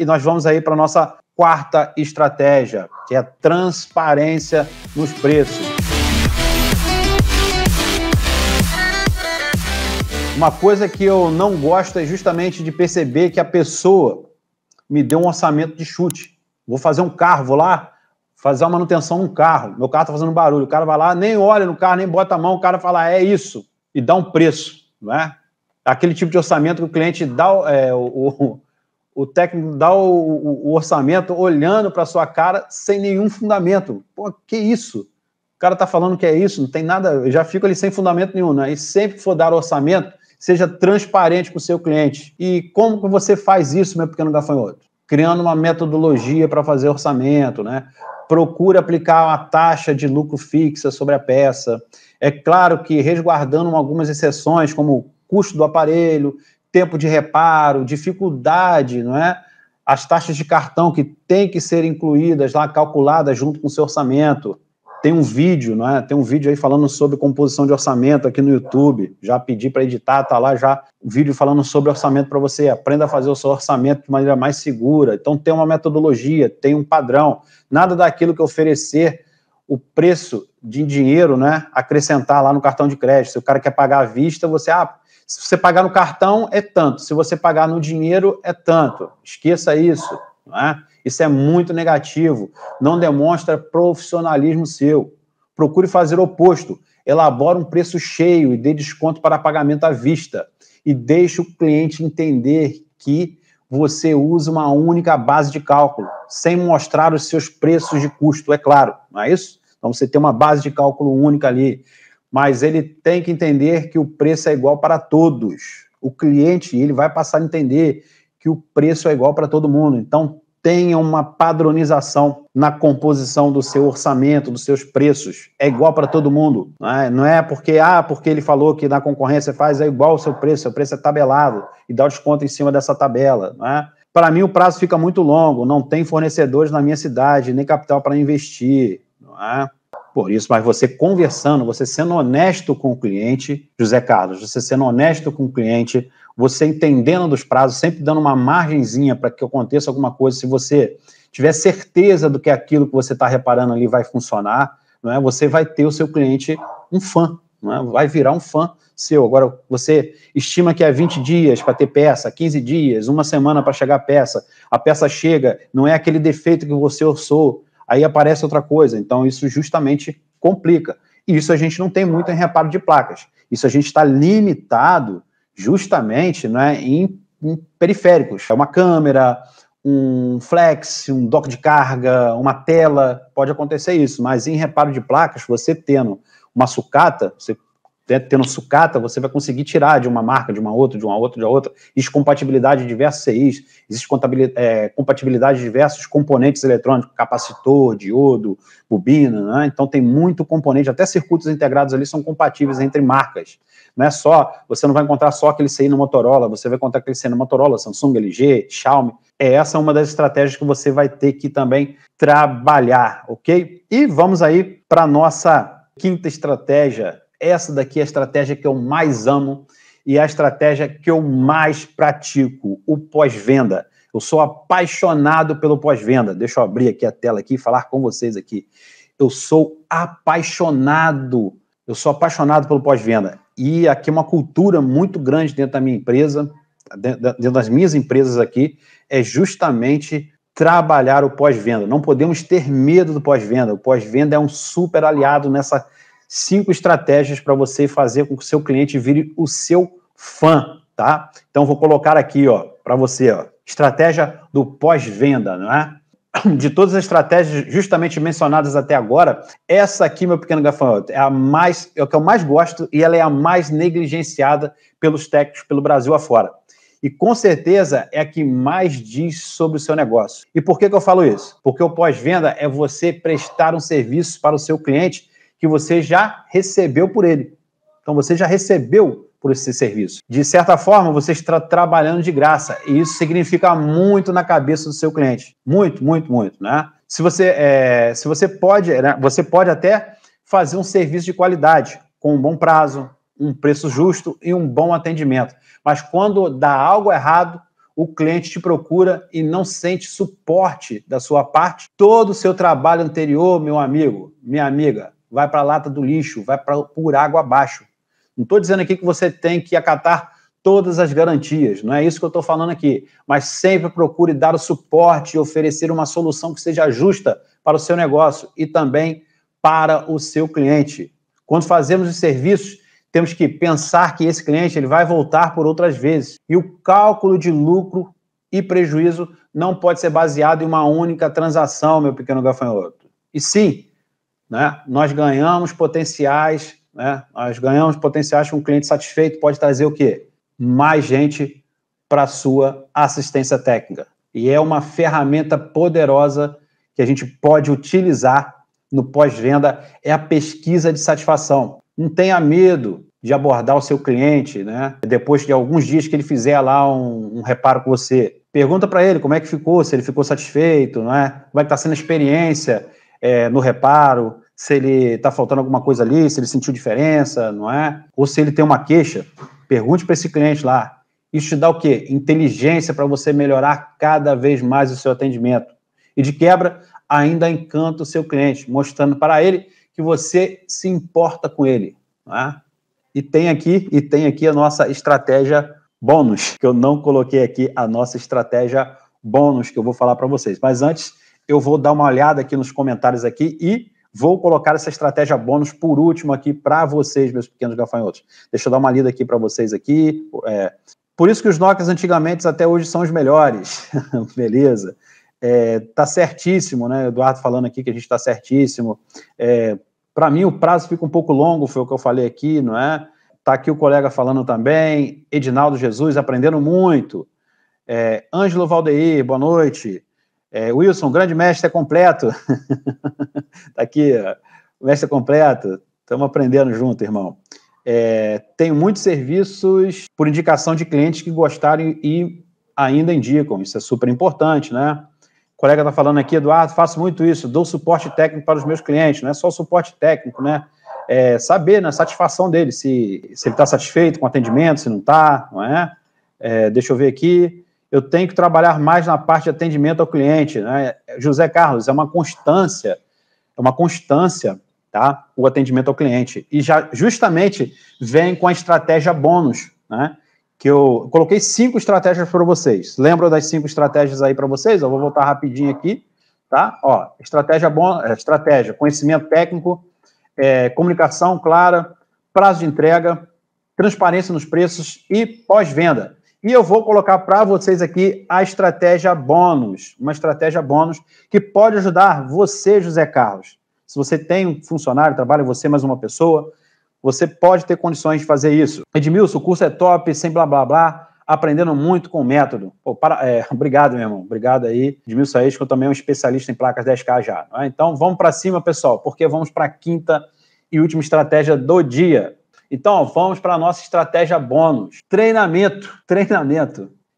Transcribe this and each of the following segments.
E nós vamos aí para a nossa quarta estratégia, que é a transparência nos preços. Uma coisa que eu não gosto é justamente de perceber que a pessoa me deu um orçamento de chute. Vou fazer um carro, vou lá fazer uma manutenção num carro, meu carro está fazendo barulho, o cara vai lá, nem olha no carro, nem bota a mão, o cara fala, é isso, e dá um preço, não é? Aquele tipo de orçamento que o cliente dá, o técnico dá o orçamento olhando para a sua cara sem nenhum fundamento. Pô, que isso? O cara está falando que é isso, não tem nada, eu já fico ali sem fundamento nenhum, né? E sempre que for dar orçamento, seja transparente com o seu cliente. E como que você faz isso, meu pequeno gafanhoto? Criando uma metodologia para fazer orçamento, né? Procure aplicar uma taxa de lucro fixa sobre a peça. É claro que resguardando algumas exceções, como custo do aparelho, tempo de reparo, dificuldade, não é? As taxas de cartão que têm que ser incluídas lá, calculadas junto com o seu orçamento. Tem um vídeo, não é? Tem um vídeo aí falando sobre composição de orçamento aqui no YouTube. Já pedi para editar, tá lá já um vídeo falando sobre orçamento para você. Aprenda a fazer o seu orçamento de maneira mais segura. Então tem uma metodologia, tem um padrão. Nada daquilo que oferecer o preço de dinheiro, né? Acrescentar lá no cartão de crédito. Se o cara quer pagar à vista, se você pagar no cartão é tanto. Se você pagar no dinheiro é tanto. Esqueça isso, não é? Isso é muito negativo, não demonstra profissionalismo seu. Procure fazer o oposto, elabore um preço cheio e dê desconto para pagamento à vista. E deixe o cliente entender que você usa uma única base de cálculo, sem mostrar os seus preços de custo, é claro, não é isso? Então você tem uma base de cálculo única ali, mas ele tem que entender que o preço é igual para todos. O cliente, ele vai passar a entender que o preço é igual para todo mundo. Então, tenha uma padronização na composição do seu orçamento, dos seus preços. É igual para todo mundo. Não é porque ele falou que na concorrência faz é igual o seu preço é tabelado e dá o desconto em cima dessa tabela. Não é? Para mim, o prazo fica muito longo, não tem fornecedores na minha cidade, nem capital para investir. Não é? Por isso, mas você conversando, você sendo honesto com o cliente, José Carlos, você sendo honesto com o cliente, você entendendo dos prazos, sempre dando uma margenzinha para que aconteça alguma coisa, se você tiver certeza do que aquilo que você está reparando ali vai funcionar, não é? Você vai ter o seu cliente um fã, não é? Vai virar um fã seu. Agora, você estima que é 20 dias para ter peça, 15 dias, uma semana para chegar a peça chega, não é aquele defeito que você orçou, aí aparece outra coisa, então isso justamente complica. E isso a gente não tem muito em reparo de placas, isso a gente está limitado justamente, né, em periféricos. É uma câmera, um flex, um dock de carga, uma tela, pode acontecer isso, mas em reparo de placas, você tendo uma sucata, você vai conseguir tirar de uma marca, de uma outra. Existe compatibilidade de diversos CIs, existe compatibilidade de diversos componentes eletrônicos, capacitor, diodo, bobina, né? Então tem muito componente, até circuitos integrados ali são compatíveis entre marcas. Não é só, você não vai encontrar só aquele CI no Motorola, você vai encontrar aquele CI no Motorola, Samsung, LG, Xiaomi. Essa é uma das estratégias que você vai ter que também trabalhar, ok? E vamos aí para a nossa quinta estratégia. Essa daqui é a estratégia que eu mais amo e é a estratégia que eu mais pratico, o pós-venda. Eu sou apaixonado pelo pós-venda. Deixa eu abrir aqui a tela aqui e falar com vocês aqui. Eu sou apaixonado pelo pós-venda. E aqui uma cultura muito grande dentro da minha empresa, dentro das minhas empresas aqui, é justamente trabalhar o pós-venda. Não podemos ter medo do pós-venda. O pós-venda é um super aliado nessa 5 estratégias para você fazer com que o seu cliente vire o seu fã, tá? Então, vou colocar aqui, ó, para você, ó, estratégia do pós-venda, não é? De todas as estratégias justamente mencionadas até agora, essa aqui, meu pequeno gafanhoto, é o que eu mais gosto e ela é a mais negligenciada pelos técnicos pelo Brasil afora. E com certeza é a que mais diz sobre o seu negócio. E por que eu falo isso? Porque o pós-venda é você prestar um serviço para o seu cliente que você já recebeu por ele. Então, você já recebeu por esse serviço. De certa forma, você está trabalhando de graça, e isso significa muito na cabeça do seu cliente. Muito, muito, muito, né? Se você pode, né, você pode até fazer um serviço de qualidade, com um bom prazo, um preço justo e um bom atendimento. Mas quando dá algo errado, o cliente te procura e não sente suporte da sua parte, todo o seu trabalho anterior, meu amigo, minha amiga, vai para a lata do lixo, vai por água abaixo. Não estou dizendo aqui que você tem que acatar todas as garantias, não é isso que eu estou falando aqui, mas sempre procure dar o suporte e oferecer uma solução que seja justa para o seu negócio e também para o seu cliente. Quando fazemos os serviços, temos que pensar que esse cliente ele vai voltar por outras vezes. E o cálculo de lucro e prejuízo não pode ser baseado em uma única transação, meu pequeno gafanhoto. E sim, né, nós ganhamos potenciais, né, com um cliente satisfeito, pode trazer o quê? Mais gente para a sua assistência técnica. E é uma ferramenta poderosa que a gente pode utilizar no pós-venda, é a pesquisa de satisfação. Não tenha medo de abordar o seu cliente, né? Depois de alguns dias que ele fizer lá um reparo com você. Pergunta para ele como é que ficou, se ele ficou satisfeito, não é? Como é que está sendo a experiência no reparo, se ele está faltando alguma coisa ali, se ele sentiu diferença, não é? Ou se ele tem uma queixa, pergunte para esse cliente lá. Isso te dá o quê? Inteligência para você melhorar cada vez mais o seu atendimento. E de quebra, ainda encanta o seu cliente, mostrando para ele que você se importa com ele. Não é? E tem aqui a nossa estratégia bônus, que eu não coloquei aqui a nossa estratégia bônus, que eu vou falar para vocês. Mas antes, eu vou dar uma olhada aqui nos comentários aqui e vou colocar essa estratégia bônus por último aqui para vocês, meus pequenos gafanhotos. Deixa eu dar uma lida aqui para vocês aqui. Por isso que os Nokias antigamente até hoje são os melhores. Beleza. Tá certíssimo, né? Eduardo falando aqui que a gente está certíssimo. Para mim, o prazo fica um pouco longo, foi o que eu falei aqui, não é? Tá aqui o colega falando também. Edinaldo Jesus, aprendendo muito. Ângelo Valdeir, boa noite. Wilson, grande mestre, é completo. Tá aqui, ó, mestre completo. Estamos aprendendo junto, irmão. Tenho muitos serviços por indicação de clientes que gostaram e ainda indicam. Isso é super importante, né? O colega está falando aqui, Eduardo, faço muito isso, dou suporte técnico para os meus clientes, não é só o suporte técnico, né? Saber, né, a satisfação dele, se ele está satisfeito com o atendimento, se não está, não é? Deixa eu ver aqui. Eu tenho que trabalhar mais na parte de atendimento ao cliente, né? José Carlos, é uma constância, tá? O atendimento ao cliente. E já justamente vem com a estratégia bônus, né? Que eu coloquei 5 estratégias para vocês. Lembram das 5 estratégias aí para vocês? Eu vou voltar rapidinho aqui, tá? Ó, estratégia, conhecimento técnico, comunicação clara, prazo de entrega, transparência nos preços e pós-venda. E eu vou colocar para vocês aqui a estratégia bônus, uma estratégia bônus que pode ajudar você, José Carlos. Se você tem um funcionário, trabalha você mais uma pessoa, você pode ter condições de fazer isso. Edmilson, o curso é top, sem blá, blá, blá, aprendendo muito com o método. Obrigado, meu irmão. Obrigado aí. Edmilson Aes, que eu também é um especialista em placas 10K já. Não é? Então, vamos para cima, pessoal, porque vamos para a quinta e última estratégia do dia. Então, vamos para a nossa estratégia bônus. Treinamento.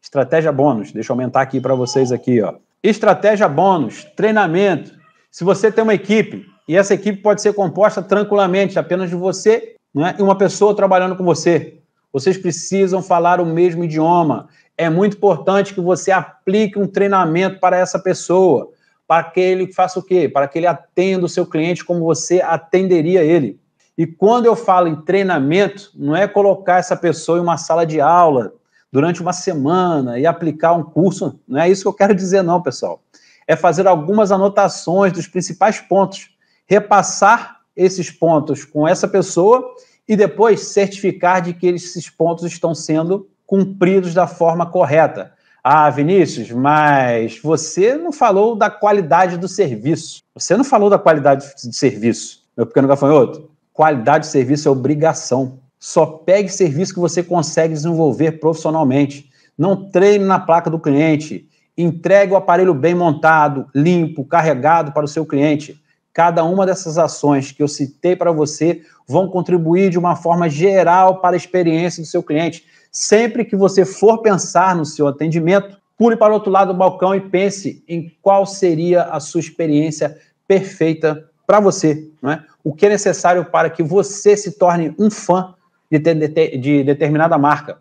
Estratégia bônus. Deixa eu aumentar aqui para vocês aqui, ó. Estratégia bônus, treinamento. Se você tem uma equipe, e essa equipe pode ser composta tranquilamente apenas de você, né, e uma pessoa trabalhando com você. Vocês precisam falar o mesmo idioma. É muito importante que você aplique um treinamento para essa pessoa, para que ele faça o quê? Para que ele atenda o seu cliente como você atenderia ele. E quando eu falo em treinamento, não é colocar essa pessoa em uma sala de aula durante uma semana e aplicar um curso. Não é isso que eu quero dizer, não, pessoal. É fazer algumas anotações dos principais pontos, repassar esses pontos com essa pessoa e depois certificar de que esses pontos estão sendo cumpridos da forma correta. Ah, Vinícius, mas você não falou da qualidade do serviço. Você não falou da qualidade de serviço, meu pequeno gafanhoto. Qualidade de serviço é obrigação. Só pegue serviço que você consegue desenvolver profissionalmente. Não treine na placa do cliente. Entregue o aparelho bem montado, limpo, carregado para o seu cliente. Cada uma dessas ações que eu citei para você vão contribuir de uma forma geral para a experiência do seu cliente. Sempre que você for pensar no seu atendimento, pule para o outro lado do balcão e pense em qual seria a sua experiência perfeita para você, não é? O que é necessário para que você se torne um fã de determinada marca.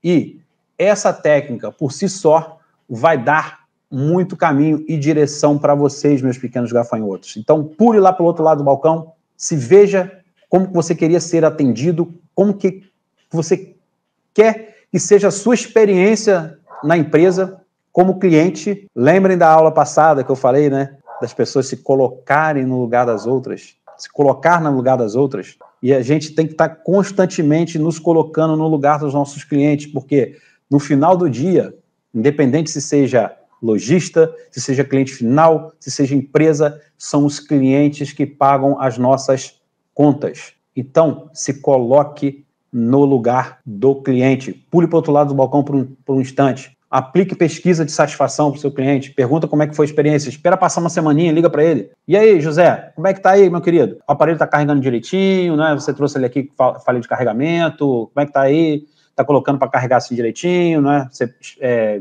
E essa técnica, por si só, vai dar muito caminho e direção para vocês, meus pequenos gafanhotos. Então, pule lá pelo outro lado do balcão, se veja como que você queria ser atendido, como que você quer que seja a sua experiência na empresa como cliente. Lembrem da aula passada que eu falei, né? Das pessoas se colocarem no lugar das outras, se colocar no lugar das outras. E a gente tem que estar constantemente nos colocando no lugar dos nossos clientes, porque no final do dia, independente se seja lojista, se seja cliente final, se seja empresa, são os clientes que pagam as nossas contas. Então, se coloque no lugar do cliente. Pule para o outro lado do balcão por um instante. Aplique pesquisa de satisfação para o seu cliente. Pergunta como é que foi a experiência. Espera passar uma semaninha, liga para ele. E aí, José, como é que tá aí, meu querido? O aparelho está carregando direitinho, né? Você trouxe ele aqui, falei de carregamento. Como é que tá aí? Tá colocando para carregar assim direitinho, né? Você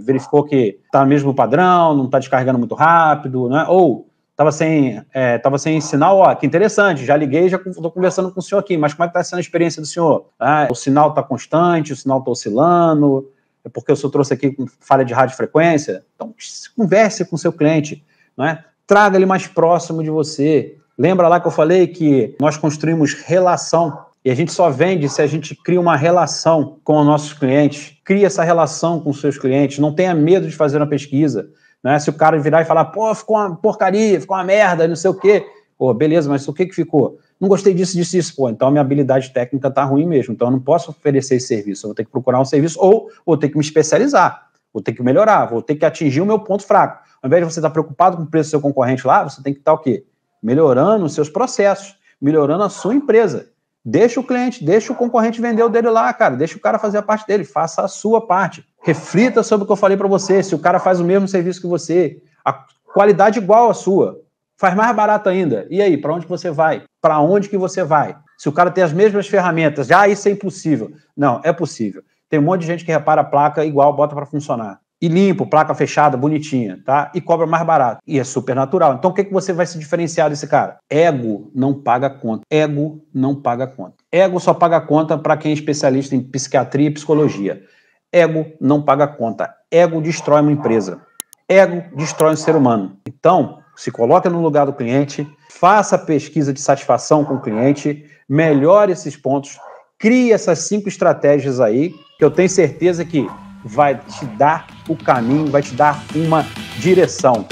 verificou que tá no mesmo padrão, não tá descarregando muito rápido, né? Ou tava sem sinal, ó, que interessante, já liguei, já estou conversando com o senhor aqui, mas como é que tá sendo a experiência do senhor? Ah, o sinal tá constante, o sinal tá oscilando, é porque o senhor trouxe aqui com falha de radiofrequência? Então, converse com o seu cliente, né? Traga ele mais próximo de você. Lembra lá que eu falei que nós construímos relação, e a gente só vende se a gente cria uma relação com os nossos clientes. Cria essa relação com os seus clientes, não tenha medo de fazer uma pesquisa. Né? Se o cara virar e falar, pô, ficou uma porcaria, ficou uma merda, não sei o quê. Pô, beleza, mas o que ficou? Não gostei disso. Pô, então a minha habilidade técnica tá ruim mesmo, então eu não posso oferecer esse serviço, eu vou ter que procurar um serviço ou vou ter que me especializar, vou ter que melhorar, vou ter que atingir o meu ponto fraco. Ao invés de você estar preocupado com o preço do seu concorrente lá, você tem que estar o quê? Melhorando os seus processos, melhorando a sua empresa. Deixa o cliente, deixa o concorrente vender o dele lá, cara. Deixa o cara fazer a parte dele, faça a sua parte. Reflita sobre o que eu falei para você. Se o cara faz o mesmo serviço que você, a qualidade igual à sua, faz mais barato ainda. E aí, para onde que você vai? Para onde que você vai? Se o cara tem as mesmas ferramentas, já isso é impossível. Não, é possível. Tem um monte de gente que repara a placa igual, bota para funcionar. E limpo, placa fechada, bonitinha, tá? E cobra mais barato. E é super natural. Então, o que você vai se diferenciar desse cara? Ego não paga conta. Ego não paga conta. Ego só paga conta para quem é especialista em psiquiatria e psicologia. Ego não paga conta. Ego destrói uma empresa. Ego destrói um ser humano. Então, se coloque no lugar do cliente, faça pesquisa de satisfação com o cliente, melhore esses pontos, crie essas 5 estratégias aí, que eu tenho certeza que vai te dar o caminho, vai te dar uma direção.